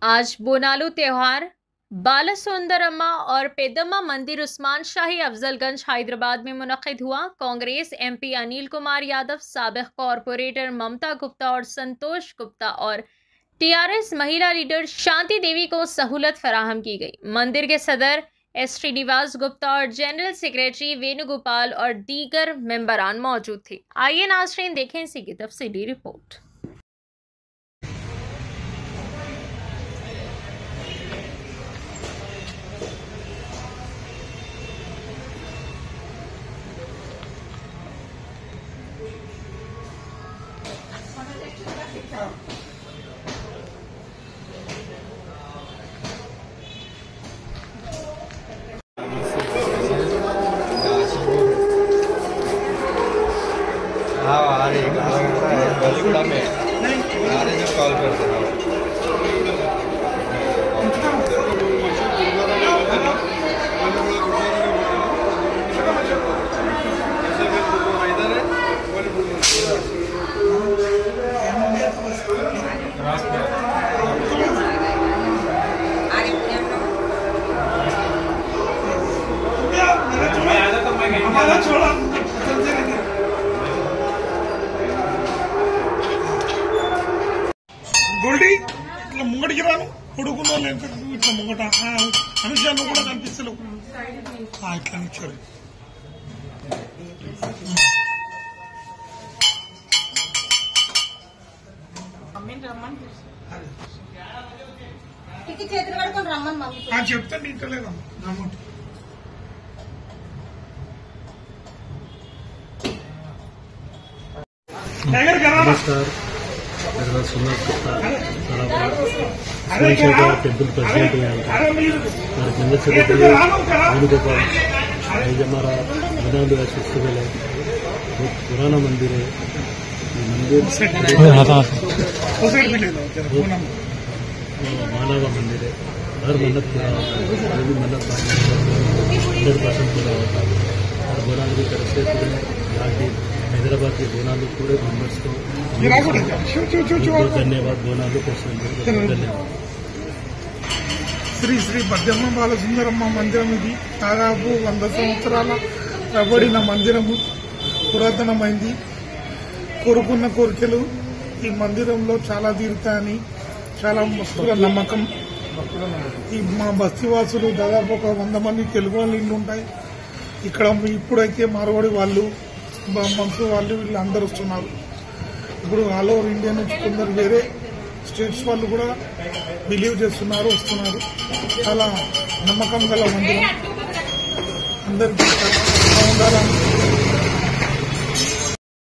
आज बोनालू त्योहार बालासुंदरम्मा और पेदम्मा मंदिर उस्मान शाही अफजलगंज हैदराबाद में मुनक्किद हुआ। कांग्रेस एमपी अनिल कुमार यादव, साबिक कॉरपोरेटर ममता गुप्ता और संतोष गुप्ता और टीआरएस महिला लीडर शांति देवी को सहूलत फराहम की गई। मंदिर के सदर एस श्रीनिवास गुप्ता और जनरल सेक्रेटरी वेणुगोपाल और दीगर मेंबरान मौजूद थे। आइए नाज़रीन देखें इसी की तफसीली रिपोर्ट। हाँ आ रही है में आ रहे जब कॉल करते हैं। గోల్డీ ఇట్లా ముంగడికి రాను కొడుకులో ఇట్లా ముంగట అనుషాన్ని కూడా కనిపిస్తలేవు ఇట్లా నిచ్చారు చెప్తాను ఇంటలేదమ్మా రమ్మంటే temple president general secretary Venugopal. आज हमारा बदालू फेस्टिवल है, बहुत पुराना मंदिर है। मंदिर मानव मंदिर है, हर मन्नत पूरा होता है, जो भी मन्नत 100% पूरा होता है। और बोनालू की तरफ से पूरे यहाँ की हैदराबाद के बोनालू पूरे मेंबर्स को धन्यवाद। बोनालू को धन्यवाद। శ్రీ శ్రీ పెద్దమ్మ బాలసుందరమ్మ మందిరం ఇది దాదాపు 100 సంవత్సరాల ప్రబడిన మందిరము, పురాతనమైంది. కోరుకున్న కోరికలు ఈ మందిరంలో చాలా తీరుతాయని చాలా భక్తుల నమ్మకం. ఈ మా బస్తీవాసులు దాదాపు ఒక 100 మంది తెలుగు వాళ్ళు ఇల్లు ఉంటాయి ఇక్కడ. ఇప్పుడైతే మార్వాడి వాళ్ళు, మనసు వాళ్ళు వీళ్ళందరూ వస్తున్నారు. ఇప్పుడు ఆల్ ఓవర్ ఇండియా నుంచి కొందరు వేరే స్టేట్స్ వాళ్ళు కూడా బిలీవ్ చేస్తున్నారు, వస్తున్నారు. చాలా నమ్మకం గల మందిరం. అందరికీ ఉండాలని